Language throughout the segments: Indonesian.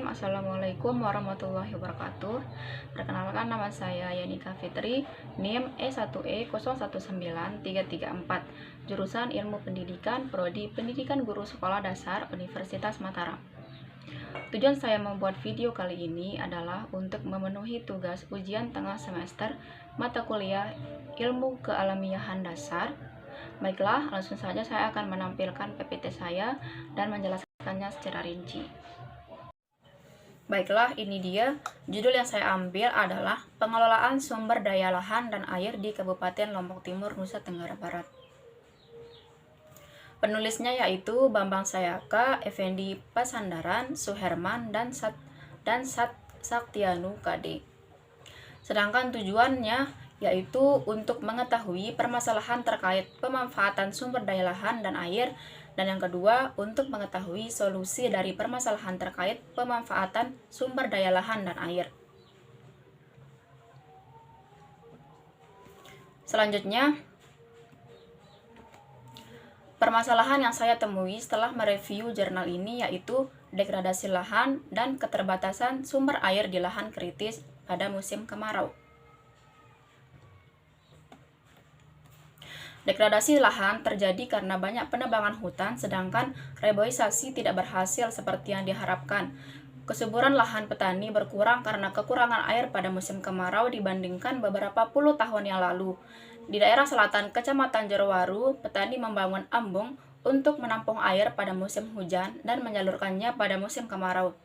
Bismillahirrahmanirrahim. Assalamualaikum warahmatullahi wabarakatuh. Perkenalkan, nama saya Yanika Fitri, NIM E1E019334, jurusan Ilmu Pendidikan, Prodi Pendidikan Guru Sekolah Dasar Universitas Mataram. Tujuan saya membuat video kali ini adalah untuk memenuhi tugas ujian tengah semester mata kuliah Ilmu Kealamiahan Dasar. Baiklah, langsung saja saya akan menampilkan PPT saya dan menjelaskannya secara rinci. Baiklah, ini dia. Judul yang saya ambil adalah Pengelolaan Sumber Daya Lahan dan Air di Kabupaten Lombok Timur, Nusa Tenggara Barat. Penulisnya yaitu Bambang Sayaka, Effendi Pasandaran, Suherman, dan Saktianu KD. Sedangkan tujuannya yaitu untuk mengetahui permasalahan terkait pemanfaatan sumber daya lahan dan air, dan yang kedua untuk mengetahui solusi dari permasalahan terkait pemanfaatan sumber daya lahan dan air. Selanjutnya, permasalahan yang saya temui setelah mereview jurnal ini yaitu degradasi lahan dan keterbatasan sumber air di lahan kritis pada musim kemarau. Degradasi lahan terjadi karena banyak penebangan hutan, sedangkan reboisasi tidak berhasil seperti yang diharapkan. Kesuburan lahan petani berkurang karena kekurangan air pada musim kemarau dibandingkan beberapa puluh tahun yang lalu. Di daerah selatan Kecamatan Jerowaru, petani membangun embung untuk menampung air pada musim hujan dan menyalurkannya pada musim kemarau.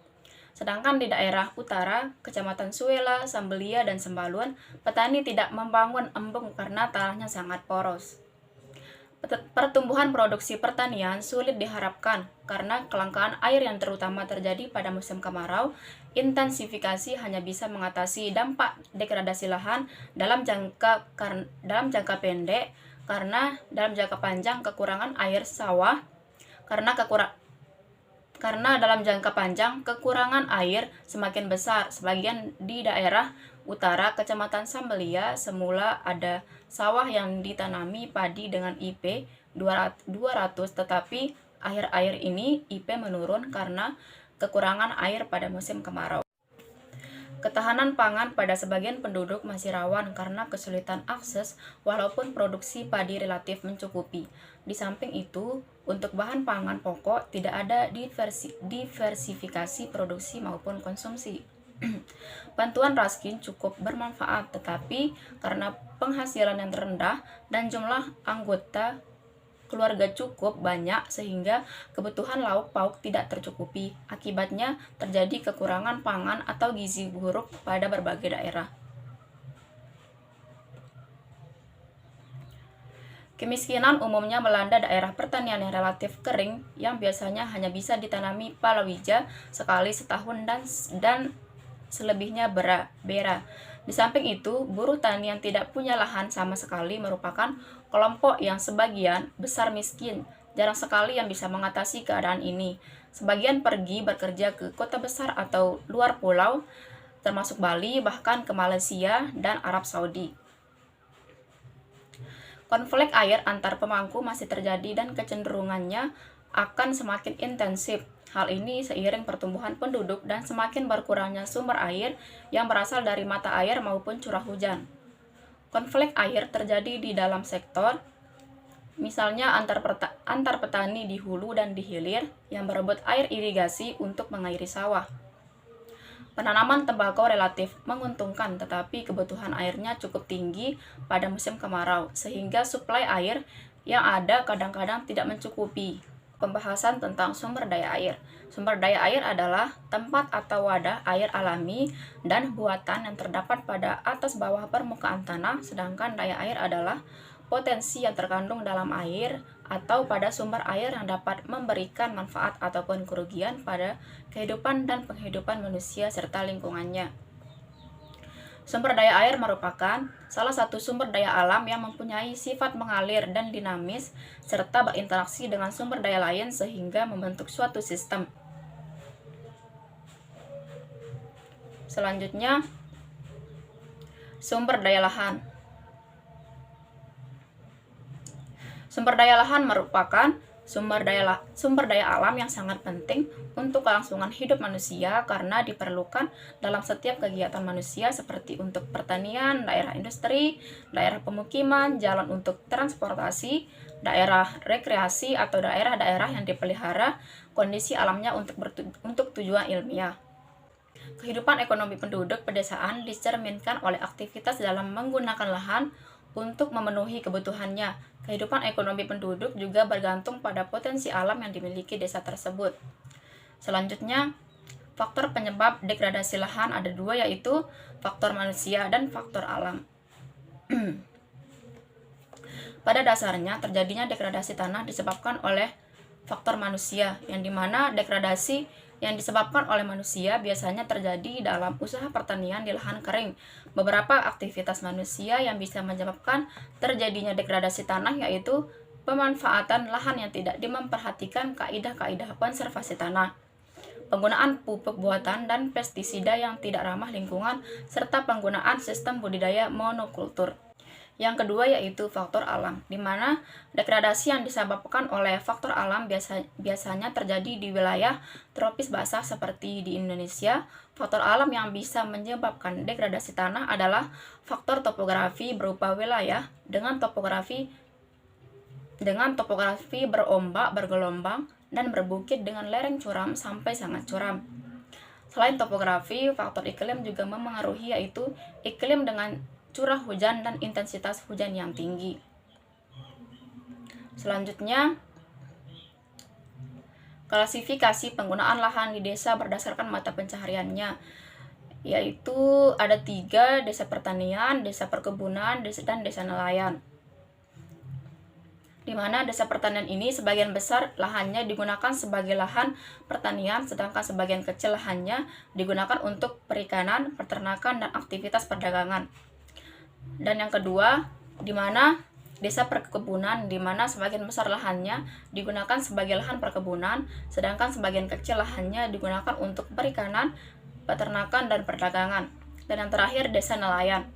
Sedangkan di daerah utara, Kecamatan Suela, Sambelia, dan Sembaluan, petani tidak membangun embung karena tanahnya sangat poros. Pertumbuhan produksi pertanian sulit diharapkan karena kelangkaan air yang terutama terjadi pada musim kemarau. Intensifikasi hanya bisa mengatasi dampak degradasi lahan dalam jangka pendek, karena dalam jangka panjang kekurangan air sawah karena dalam jangka panjang kekurangan air semakin besar. Sebagian di daerah utara Kecamatan Sambelia semula ada sawah yang ditanami padi dengan IP 200, tetapi akhir-akhir ini IP menurun karena kekurangan air pada musim kemarau. Ketahanan pangan pada sebagian penduduk masih rawan karena kesulitan akses walaupun produksi padi relatif mencukupi. Di samping itu, untuk bahan pangan pokok tidak ada diversifikasi produksi maupun konsumsi. Bantuan Raskin cukup bermanfaat, tetapi karena penghasilan yang rendah dan jumlah anggota keluarga cukup banyak sehingga kebutuhan lauk pauk tidak tercukupi. Akibatnya terjadi kekurangan pangan atau gizi buruk pada berbagai daerah. Kemiskinan umumnya melanda daerah pertanian yang relatif kering yang biasanya hanya bisa ditanami palawija sekali setahun dan selebihnya bera. Di samping itu, buruh tani yang tidak punya lahan sama sekali merupakan kelompok yang sebagian besar miskin. Jarang sekali yang bisa mengatasi keadaan ini. Sebagian pergi bekerja ke kota besar atau luar pulau, termasuk Bali, bahkan ke Malaysia dan Arab Saudi. Konflik air antar pemangku masih terjadi dan kecenderungannya akan semakin intensif. Hal ini seiring pertumbuhan penduduk dan semakin berkurangnya sumber air yang berasal dari mata air maupun curah hujan. Konflik air terjadi di dalam sektor, misalnya antar petani di hulu dan di hilir yang berebut air irigasi untuk mengairi sawah. Penanaman tembakau relatif menguntungkan, tetapi kebutuhan airnya cukup tinggi pada musim kemarau, sehingga suplai air yang ada kadang-kadang tidak mencukupi. Pembahasan tentang sumber daya air. Sumber daya air adalah tempat atau wadah air alami dan buatan yang terdapat pada atas bawah permukaan tanah, sedangkan daya air adalah potensi yang terkandung dalam air atau pada sumber air yang dapat memberikan manfaat ataupun kerugian pada kehidupan dan penghidupan manusia serta lingkungannya. Sumber daya air merupakan salah satu sumber daya alam yang mempunyai sifat mengalir dan dinamis serta berinteraksi dengan sumber daya lain sehingga membentuk suatu sistem. Selanjutnya, sumber daya lahan. Sumber daya lahan merupakan sumber daya alam yang sangat penting untuk kelangsungan hidup manusia karena diperlukan dalam setiap kegiatan manusia seperti untuk pertanian, daerah industri, daerah pemukiman, jalan untuk transportasi, daerah rekreasi atau daerah-daerah yang dipelihara kondisi alamnya untuk tujuan ilmiah. Kehidupan ekonomi penduduk pedesaan dicerminkan oleh aktivitas dalam menggunakan lahan untuk memenuhi kebutuhannya. Kehidupan ekonomi penduduk juga bergantung pada potensi alam yang dimiliki desa tersebut. Selanjutnya, faktor penyebab degradasi lahan ada dua, yaitu faktor manusia dan faktor alam. Pada dasarnya, terjadinya degradasi tanah disebabkan oleh faktor manusia, yang dimana degradasi yang disebabkan oleh manusia biasanya terjadi dalam usaha pertanian di lahan kering. Beberapa aktivitas manusia yang bisa menyebabkan terjadinya degradasi tanah yaitu pemanfaatan lahan yang tidak memperhatikan kaidah-kaidah konservasi tanah, penggunaan pupuk buatan dan pestisida yang tidak ramah lingkungan, serta penggunaan sistem budidaya monokultur. Yang kedua yaitu faktor alam, di mana degradasi yang disebabkan oleh faktor alam biasanya terjadi di wilayah tropis basah seperti di Indonesia. Faktor alam yang bisa menyebabkan degradasi tanah adalah faktor topografi berupa wilayah dengan topografi berombak, bergelombang, dan berbukit dengan lereng curam sampai sangat curam. Selain topografi, faktor iklim juga memengaruhi, yaitu iklim dengan curah hujan dan intensitas hujan yang tinggi. Selanjutnya, klasifikasi penggunaan lahan di desa berdasarkan mata pencahariannya, yaitu ada 3: desa pertanian, desa perkebunan, dan desa nelayan. Di mana desa pertanian ini sebagian besar lahannya digunakan sebagai lahan pertanian, sedangkan sebagian kecil lahannya digunakan untuk perikanan, peternakan, dan aktivitas perdagangan. Dan yang kedua, di mana desa perkebunan, di mana sebagian besar lahannya digunakan sebagai lahan perkebunan, sedangkan sebagian kecil lahannya digunakan untuk perikanan, peternakan, dan perdagangan. Dan yang terakhir, desa nelayan,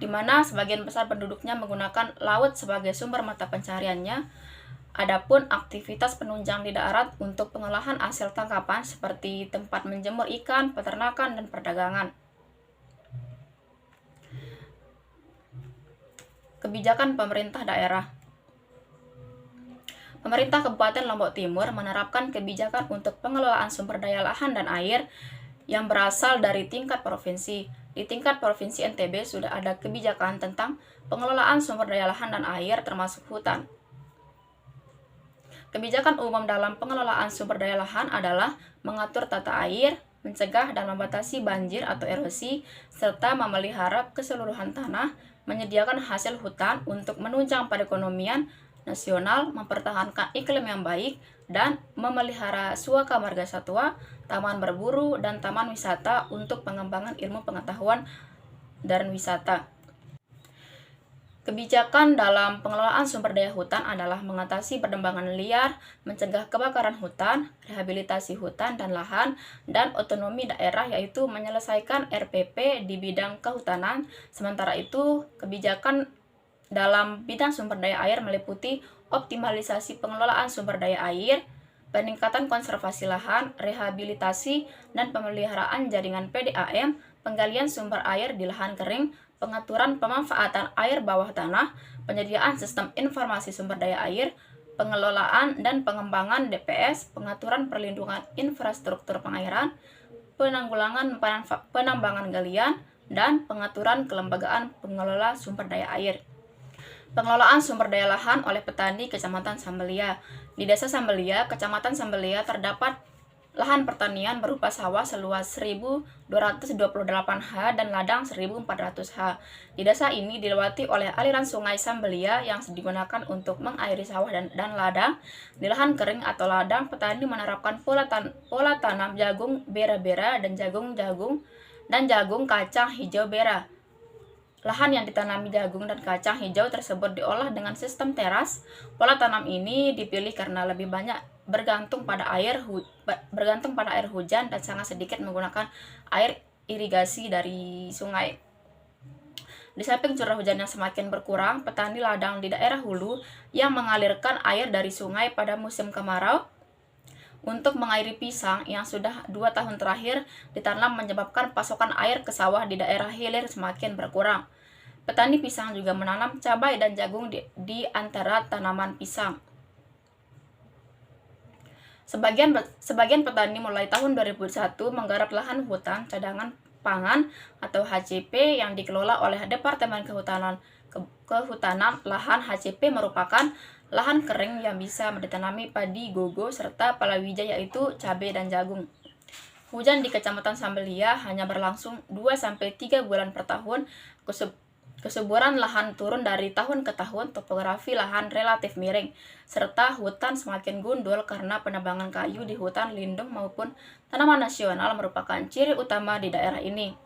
di mana sebagian besar penduduknya menggunakan laut sebagai sumber mata pencahariannya. Adapun aktivitas penunjang di darat untuk pengolahan hasil tangkapan seperti tempat menjemur ikan, peternakan, dan perdagangan. Kebijakan pemerintah daerah. Pemerintah Kabupaten Lombok Timur menerapkan kebijakan untuk pengelolaan sumber daya lahan dan air yang berasal dari tingkat provinsi. Di tingkat provinsi NTB sudah ada kebijakan tentang pengelolaan sumber daya lahan dan air termasuk hutan. Kebijakan umum dalam pengelolaan sumber daya lahan adalah mengatur tata air, mencegah dan membatasi banjir atau erosi, serta memelihara keseluruhan tanah, menyediakan hasil hutan untuk menunjang perekonomian nasional, mempertahankan iklim yang baik, dan memelihara suaka marga satwa, taman berburu, dan taman wisata untuk pengembangan ilmu pengetahuan dan wisata. Kebijakan dalam pengelolaan sumber daya hutan adalah mengatasi perdembangan liar, mencegah kebakaran hutan, rehabilitasi hutan dan lahan, dan otonomi daerah, yaitu menyelesaikan RPP di bidang kehutanan. Sementara itu, kebijakan dalam bidang sumber daya air meliputi optimalisasi pengelolaan sumber daya air, peningkatan konservasi lahan, rehabilitasi dan pemeliharaan jaringan PDAM, penggalian sumber air di lahan kering, pengaturan pemanfaatan air bawah tanah, penyediaan sistem informasi sumber daya air, pengelolaan dan pengembangan DPS, pengaturan perlindungan infrastruktur pengairan, penanggulangan penambangan galian, dan pengaturan kelembagaan pengelola sumber daya air. Pengelolaan sumber daya lahan oleh petani Kecamatan Sambelia. Di Desa Sambelia, Kecamatan Sambelia, terdapat lahan pertanian berupa sawah seluas 1.228 ha dan ladang 1.400 ha. Di desa ini dilewati oleh aliran sungai Sambelia yang digunakan untuk mengairi sawah dan ladang. Di lahan kering atau ladang, petani menerapkan pola tanam jagung bera-bera dan jagung kacang hijau bera. Lahan yang ditanami jagung dan kacang hijau tersebut diolah dengan sistem teras. Pola tanam ini dipilih karena lebih banyak bergantung pada air hujan dan sangat sedikit menggunakan air irigasi dari sungai. Di samping curah hujan yang semakin berkurang, petani ladang di daerah hulu yang mengalirkan air dari sungai pada musim kemarau untuk mengairi pisang yang sudah 2 tahun terakhir ditanam menyebabkan pasokan air ke sawah di daerah hilir semakin berkurang. Petani pisang juga menanam cabai dan jagung di antara tanaman pisang. Sebagian petani mulai tahun 2001 menggarap lahan hutan cadangan pangan atau HCP yang dikelola oleh Departemen Kehutanan. Lahan HCP merupakan lahan kering yang bisa ditanami padi, gogo, serta palawija yaitu cabai dan jagung. Hujan di Kecamatan Sambelia hanya berlangsung 2-3 bulan per tahun. Kesuburan lahan turun dari tahun ke tahun, topografi lahan relatif miring, serta hutan semakin gundul karena penebangan kayu di hutan lindung maupun tanaman nasional merupakan ciri utama di daerah ini.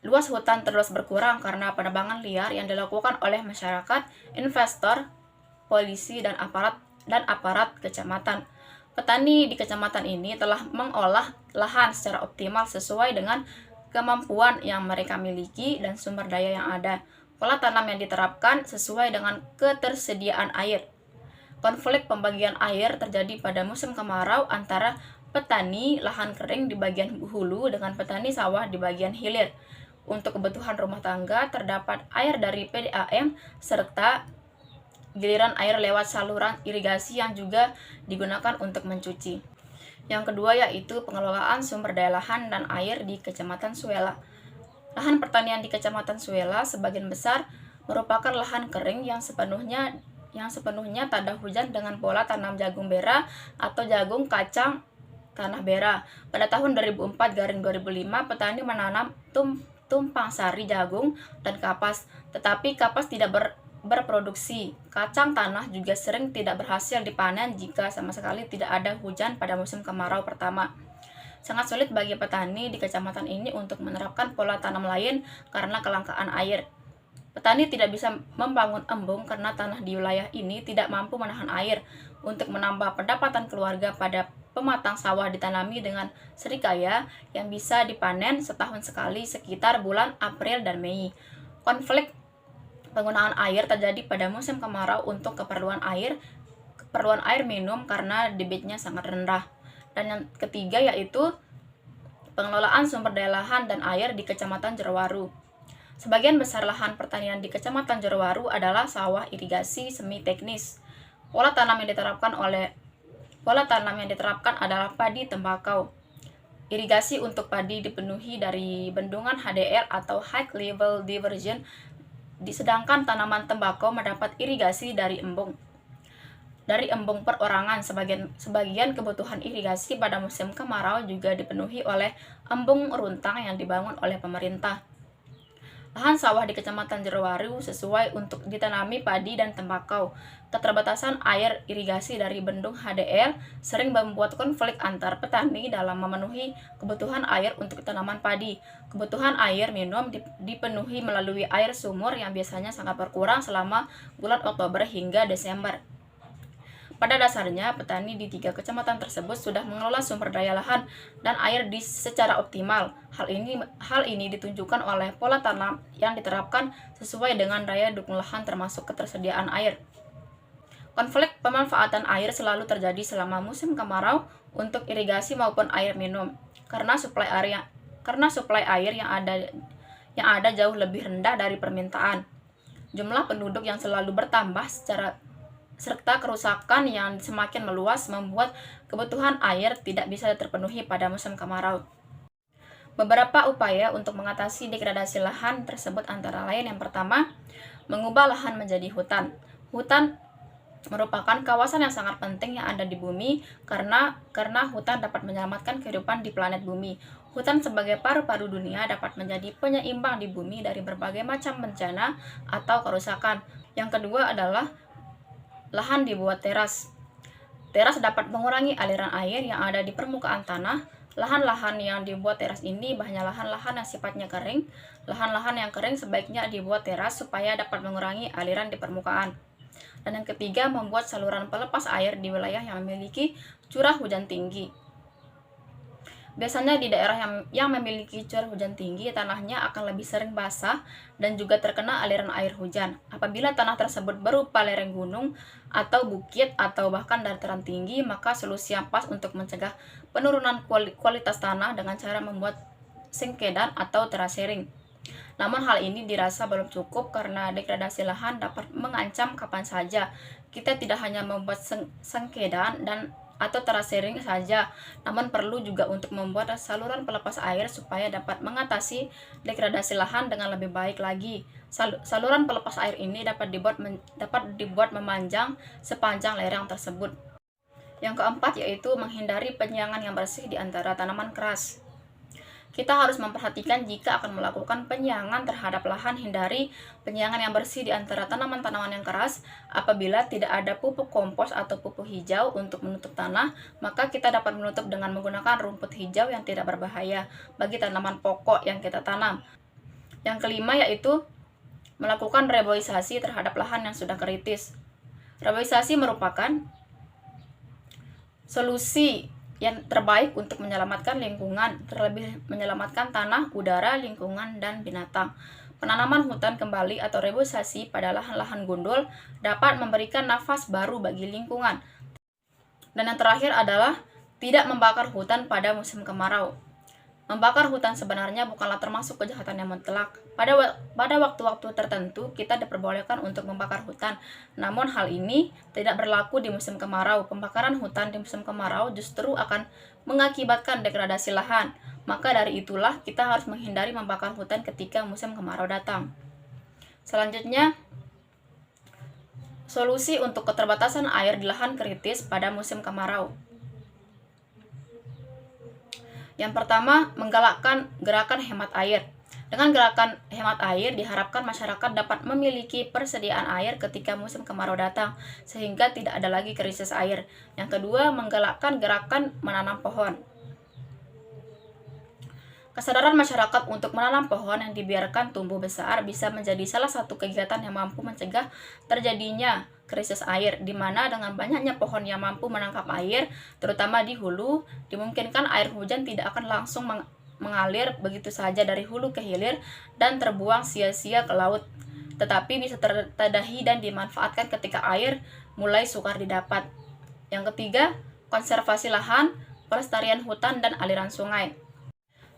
Luas hutan terus berkurang karena penebangan liar yang dilakukan oleh masyarakat, investor, polisi, dan aparat kecamatan. Petani di kecamatan ini telah mengolah lahan secara optimal sesuai dengan kemampuan yang mereka miliki dan sumber daya yang ada. Pola tanam yang diterapkan sesuai dengan ketersediaan air. Konflik pembagian air terjadi pada musim kemarau antara petani lahan kering di bagian hulu dengan petani sawah di bagian hilir. Untuk kebutuhan rumah tangga terdapat air dari PDAM serta giliran air lewat saluran irigasi yang juga digunakan untuk mencuci. Yang kedua yaitu pengelolaan sumber daya lahan dan air di Kecamatan Suela. Lahan pertanian di Kecamatan Suela sebagian besar merupakan lahan kering yang sepenuhnya tak ada hujan dengan pola tanam jagung bera atau jagung kacang tanah bera. Pada tahun 2004-2005 petani menanam tumpang sari jagung dan kapas, tetapi kapas tidak berproduksi. Kacang tanah juga sering tidak berhasil dipanen jika sama sekali tidak ada hujan pada musim kemarau pertama. Sangat sulit bagi petani di kecamatan ini untuk menerapkan pola tanam lain karena kelangkaan air. Petani tidak bisa membangun embung karena tanah di wilayah ini tidak mampu menahan air. Untuk menambah pendapatan keluarga pada pematang sawah ditanami dengan serikaya yang bisa dipanen setahun sekali sekitar bulan April dan Mei. Konflik penggunaan air terjadi pada musim kemarau untuk keperluan air minum karena debitnya sangat rendah. Dan yang ketiga yaitu pengelolaan sumber daya lahan dan air di Kecamatan Jerowaru. Sebagian besar lahan pertanian di Kecamatan Jerowaru adalah sawah irigasi semi teknis. Pola tanam yang diterapkan adalah padi tembakau. Irigasi untuk padi dipenuhi dari bendungan HDL atau High Level Diversion, sedangkan tanaman tembakau mendapat irigasi dari embung. Dari embung perorangan, sebagian kebutuhan irigasi pada musim kemarau juga dipenuhi oleh embung runtang yang dibangun oleh pemerintah. Lahan sawah di Kecamatan Jerowaru sesuai untuk ditanami padi dan tembakau. Keterbatasan air irigasi dari bendung HDL sering membuat konflik antar petani dalam memenuhi kebutuhan air untuk tanaman padi. Kebutuhan air minum dipenuhi melalui air sumur yang biasanya sangat berkurang selama bulan Oktober hingga Desember. Pada dasarnya, petani di 3 kecamatan tersebut sudah mengelola sumber daya lahan dan air secara optimal. Hal ini ditunjukkan oleh pola tanam yang diterapkan sesuai dengan daya dukung lahan termasuk ketersediaan air. Konflik pemanfaatan air selalu terjadi selama musim kemarau untuk irigasi maupun air minum, karena suplai air yang ada jauh lebih rendah dari permintaan. Jumlah penduduk yang selalu bertambah serta kerusakan yang semakin meluas membuat kebutuhan air tidak bisa terpenuhi pada musim kemarau. Beberapa upaya untuk mengatasi degradasi lahan tersebut antara lain yang pertama, mengubah lahan menjadi hutan. Hutan merupakan kawasan yang sangat penting yang ada di bumi karena hutan dapat menyelamatkan kehidupan di planet bumi. Hutan sebagai paru-paru dunia dapat menjadi penyeimbang di bumi dari berbagai macam bencana atau kerusakan. Yang kedua adalah lahan dibuat teras. Teras dapat mengurangi aliran air yang ada di permukaan tanah. Lahan-lahan yang dibuat teras ini banyak lahan-lahan yang sifatnya kering. Lahan-lahan yang kering sebaiknya dibuat teras supaya dapat mengurangi aliran di permukaan. Dan yang ketiga, membuat saluran pelepas air di wilayah yang memiliki curah hujan tinggi. Biasanya di daerah yang memiliki curah hujan tinggi, tanahnya akan lebih sering basah dan juga terkena aliran air hujan. Apabila tanah tersebut berupa lereng gunung atau bukit atau bahkan dataran tinggi, maka solusi yang pas untuk mencegah penurunan kualitas tanah dengan cara membuat singkedan atau terasering. Namun hal ini dirasa belum cukup karena degradasi lahan dapat mengancam kapan saja. Kita tidak hanya membuat sengkedan dan atau terasering saja, namun perlu juga untuk membuat saluran pelepas air supaya dapat mengatasi degradasi lahan dengan lebih baik lagi. Saluran pelepas air ini dapat dibuat memanjang sepanjang lereng tersebut. Yang keempat yaitu menghindari penyiangan yang bersih di antara tanaman keras. Kita harus memperhatikan jika akan melakukan penyiangan terhadap lahan, hindari penyiangan yang bersih di antara tanaman-tanaman yang keras. Apabila tidak ada pupuk kompos atau pupuk hijau untuk menutup tanah, maka kita dapat menutup dengan menggunakan rumput hijau yang tidak berbahaya bagi tanaman pokok yang kita tanam. Yang kelima yaitu melakukan reboisasi terhadap lahan yang sudah kritis. Reboisasi merupakan solusi yang terbaik untuk menyelamatkan lingkungan, terlebih menyelamatkan tanah, udara, lingkungan, dan binatang. Penanaman hutan kembali atau reboisasi pada lahan-lahan gundul dapat memberikan nafas baru bagi lingkungan. Dan yang terakhir adalah tidak membakar hutan pada musim kemarau. Membakar hutan sebenarnya bukanlah termasuk kejahatan yang mutlak. Pada waktu-waktu tertentu, kita diperbolehkan untuk membakar hutan. Namun hal ini tidak berlaku di musim kemarau. Pembakaran hutan di musim kemarau justru akan mengakibatkan degradasi lahan. Maka dari itulah kita harus menghindari membakar hutan ketika musim kemarau datang. Selanjutnya, solusi untuk keterbatasan air di lahan kritis pada musim kemarau. Yang pertama, menggalakkan gerakan hemat air. Dengan gerakan hemat air, diharapkan masyarakat dapat memiliki persediaan air ketika musim kemarau datang, sehingga tidak ada lagi krisis air. Yang kedua, menggalakkan gerakan menanam pohon. Kesadaran masyarakat untuk menanam pohon yang dibiarkan tumbuh besar bisa menjadi salah satu kegiatan yang mampu mencegah terjadinya krisis air, di mana dengan banyaknya pohon yang mampu menangkap air, terutama di hulu, dimungkinkan air hujan tidak akan langsung mengalir begitu saja dari hulu ke hilir dan terbuang sia-sia ke laut, tetapi bisa tertadahi dan dimanfaatkan ketika air mulai sukar didapat. Yang ketiga, konservasi lahan, pelestarian hutan, dan aliran sungai.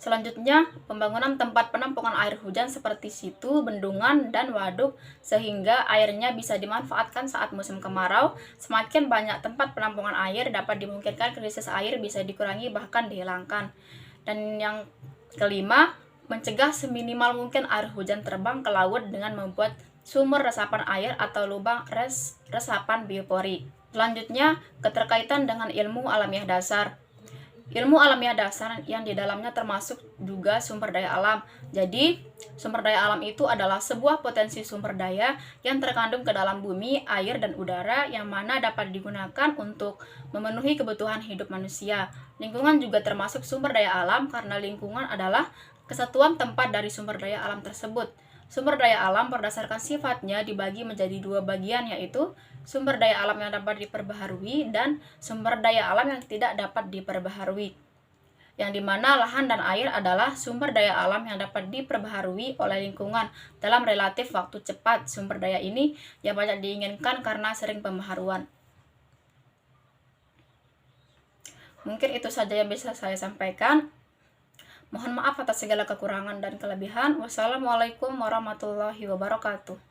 Selanjutnya, pembangunan tempat penampungan air hujan seperti situ, bendungan, dan waduk sehingga airnya bisa dimanfaatkan saat musim kemarau. Semakin banyak tempat penampungan air dapat dimungkinkan krisis air bisa dikurangi bahkan dihilangkan. Dan yang kelima, mencegah seminimal mungkin air hujan terbang ke laut dengan membuat sumur resapan air atau lubang resapan biopori. Selanjutnya, keterkaitan dengan ilmu alamiah dasar. Ilmu alamiah dasar yang di dalamnya termasuk juga sumber daya alam. Jadi, sumber daya alam itu adalah sebuah potensi sumber daya yang terkandung ke dalam bumi, air, dan udara yang mana dapat digunakan untuk memenuhi kebutuhan hidup manusia. Lingkungan juga termasuk sumber daya alam karena lingkungan adalah kesatuan tempat dari sumber daya alam tersebut. Sumber daya alam berdasarkan sifatnya dibagi menjadi dua bagian, yaitu sumber daya alam yang dapat diperbaharui dan sumber daya alam yang tidak dapat diperbaharui. Yang dimana lahan dan air adalah sumber daya alam yang dapat diperbaharui oleh lingkungan dalam relatif waktu cepat. Sumber daya ini yang banyak diinginkan karena sering pembaharuan. Mungkin itu saja yang bisa saya sampaikan. Mohon maaf atas segala kekurangan dan kelebihan. Wassalamualaikum warahmatullahi wabarakatuh.